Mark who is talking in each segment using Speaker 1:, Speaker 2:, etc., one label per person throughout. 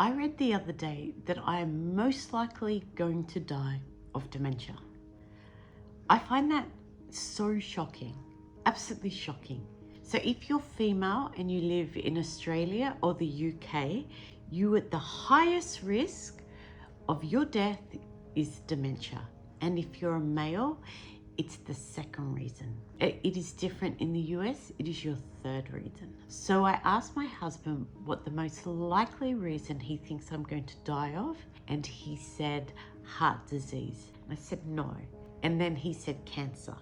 Speaker 1: I read the other day that I am most likely going to die of dementia. I find that so shocking, absolutely shocking. So if you're female and you live in Australia or the UK, you at the highest risk of your death is dementia. And if you're a male, it's the second reason. It is different in the US, it is your third reason. So I asked my husband what the most likely reason he thinks I'm going to die of, and he said heart disease. And I said no. And then he said cancer.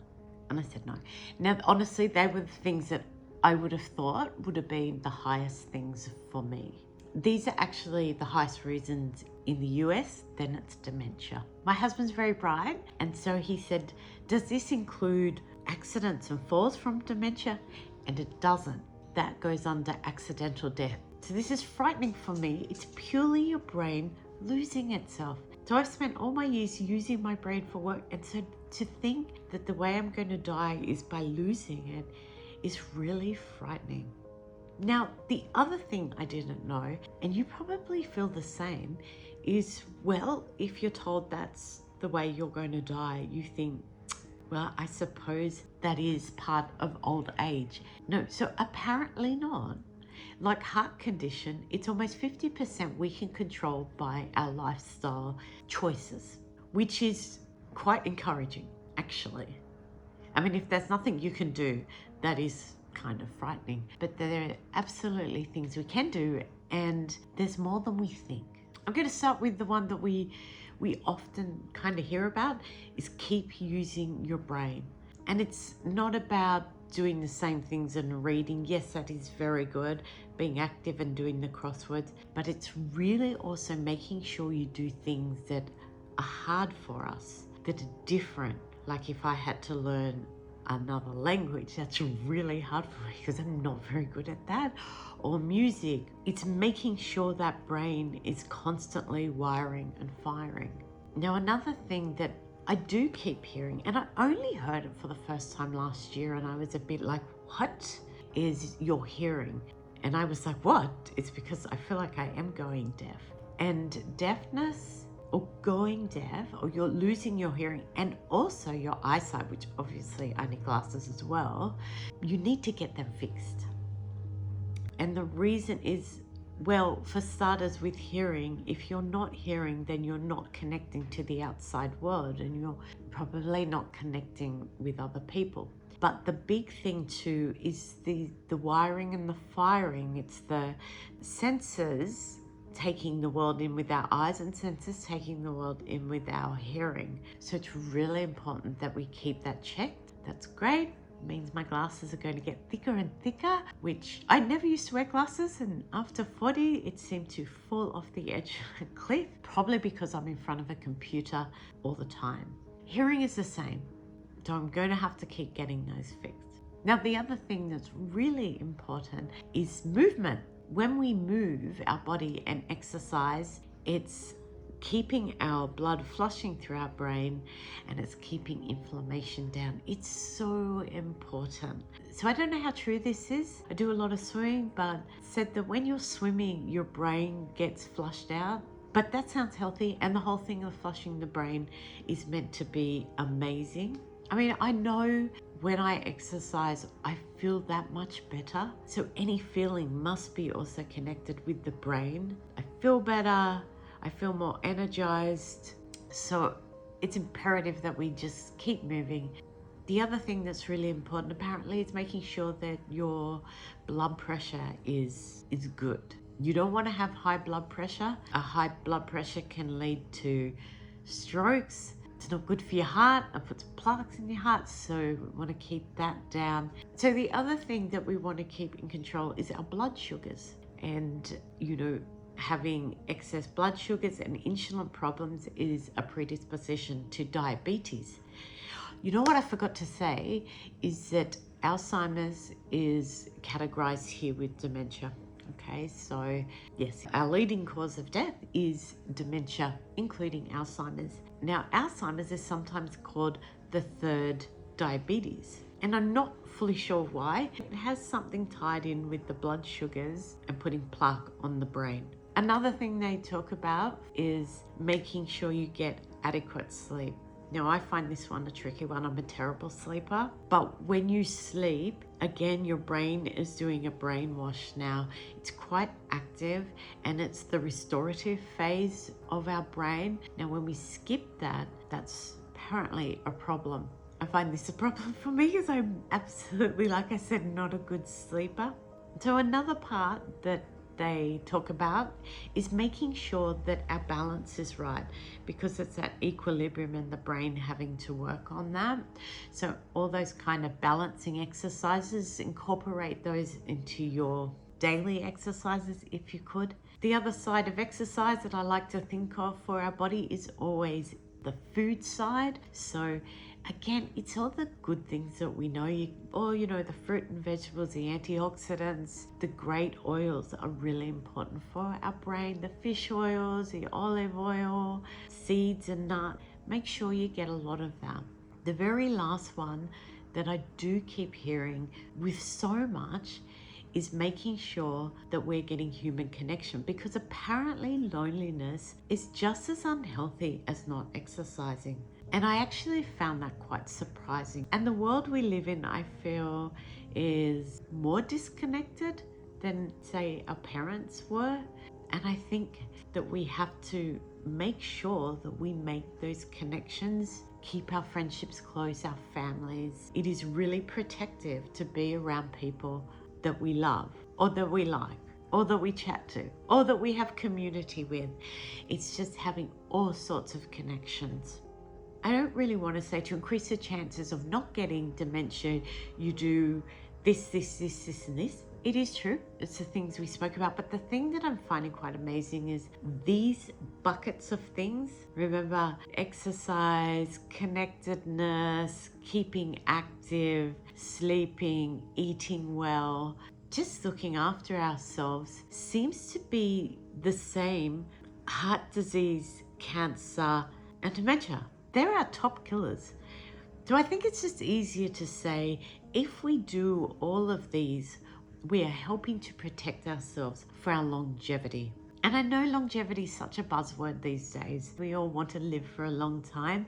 Speaker 1: And I said no. Now, honestly, they were the things that I would have thought would have been the highest things for me. These are actually the highest reasons in the US, then it's dementia. My husband's very bright, and so he said, does this include accidents and falls from dementia? And it doesn't. That goes under accidental death. So this is frightening for me. It's purely your brain losing itself. So I've spent all my years using my brain for work, and so to think that the way I'm going to die is by losing it is really frightening. Now, the other thing I didn't know, and you probably feel the same, is, well, if you're told that's the way you're going to die, you think, well, I suppose that is part of old age. No, so apparently not. Like heart condition, it's almost 50% we can control by our lifestyle choices, which is quite encouraging, actually. I mean, if there's nothing you can do, that is kind of frightening, but there are absolutely things we can do, and there's more than we think. I'm going to start with the one that we often kind of hear about, is keep using your brain. And it's not about doing the same things and reading. Yes, that is very good, being active and doing the crosswords, but it's really also making sure you do things that are hard for us, that are different. Like if I had to learn another language, that's really hard for me because I'm not very good at that. Or music, it's making sure that brain is constantly wiring and firing. Now, another thing that I do keep hearing, and I only heard it for the first time last year, and I was a bit like, what is your hearing? And I was like, what? It's because I feel like I am going deaf. And deafness or going deaf, or you're losing your hearing and also your eyesight, which obviously I need glasses as well, you need to get them fixed. And the reason is, well, for starters, with hearing, if you're not hearing, then you're not connecting to the outside world, and you're probably not connecting with other people. But the big thing too is the wiring and the firing. It's the senses taking the world in with our eyes and senses taking the world in with our hearing. So it's really important that we keep that checked. That's great. It means my glasses are going to get thicker and thicker, which I never used to wear glasses, and after 40 it seemed to fall off the edge of a cliff, probably because I'm in front of a computer all the time. Hearing is the same, so I'm going to have to keep getting those fixed. Now, the other thing that's really important is movement. When we move our body and exercise, it's keeping our blood flushing through our brain, and it's keeping inflammation down. It's so important. So I don't know how true this is. I do a lot of swimming, but said that when you're swimming, your brain gets flushed out. But that sounds healthy, and the whole thing of flushing the brain is meant to be amazing. I mean, I know when I exercise, I feel that much better. So any feeling must be also connected with the brain. I feel better. I feel more energized. So it's imperative that we just keep moving. The other thing that's really important, apparently, is making sure that your blood pressure is good. You don't want to have high blood pressure. A high blood pressure can lead to strokes. It's not good for your heart. It puts plaques in your heart, so we want to keep that down. So the other thing that we want to keep in control is our blood sugars. And, having excess blood sugars and insulin problems is a predisposition to diabetes. You know what I forgot to say is that Alzheimer's is categorized here with dementia. Okay, so yes, our leading cause of death is dementia, including Alzheimer's. Now, Alzheimer's is sometimes called the third diabetes, and I'm not fully sure why. It has something tied in with the blood sugars and putting plaque on the brain. Another thing they talk about is making sure you get adequate sleep. Now, I find this one a tricky one. I'm a terrible sleeper. But when you sleep, again, your brain is doing a brainwash now. It's quite active and it's the restorative phase of our brain. Now, when we skip that, that's apparently a problem. I find this a problem for me because I'm absolutely, like I said, not a good sleeper. So another part that they talk about is making sure that our balance is right, because it's that equilibrium in the brain having to work on that. So all those kind of balancing exercises, incorporate those into your daily exercises if you could. The other side of exercise that I like to think of for our body is always the food side. So again, it's all the good things that we know. The fruit and vegetables, the antioxidants, the great oils are really important for our brain. The fish oils, the olive oil, seeds and nuts. Make sure you get a lot of that. The very last one that I do keep hearing with so much is making sure that we're getting human connection, because apparently loneliness is just as unhealthy as not exercising. And I actually found that quite surprising. And the world we live in, I feel, is more disconnected than, say, our parents were. And I think that we have to make sure that we make those connections, keep our friendships close, our families. It is really protective to be around people that we love, or that we like, or that we chat to, or that we have community with. It's just having all sorts of connections. I don't really want to say to increase the chances of not getting dementia, you do this, and this. It is true. It's the things we spoke about. But the thing that I'm finding quite amazing is these buckets of things. Remember, exercise, connectedness, keeping active, sleeping, eating well, just looking after ourselves seems to be the same. Heart disease, cancer, and dementia. They're our top killers. So I think it's just easier to say, if we do all of these, we are helping to protect ourselves for our longevity. And I know longevity is such a buzzword these days. We all want to live for a long time,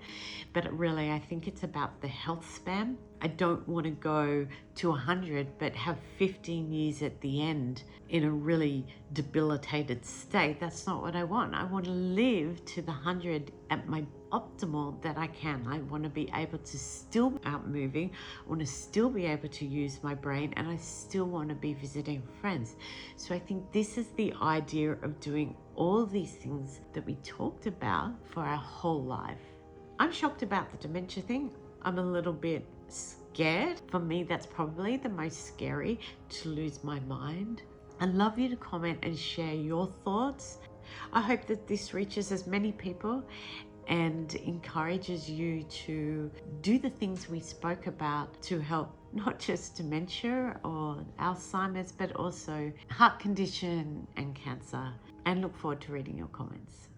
Speaker 1: but really I think it's about the health span. I don't want to go to 100 but have 15 years at the end in a really debilitated state. That's not what I want. I want to live to the 100 at my optimal that I can. I want to be able to still be out moving. I want to still be able to use my brain, and I still want to be visiting friends. So I think this is the idea of doing all these things that we talked about for our whole life. I'm shocked about the dementia thing. I'm a little bit scared. For me, that's probably the most scary, to lose my mind. I'd love you to comment and share your thoughts. I hope that this reaches as many people and encourages you to do the things we spoke about to help not just dementia or Alzheimer's, but also heart condition and cancer. And look forward to reading your comments.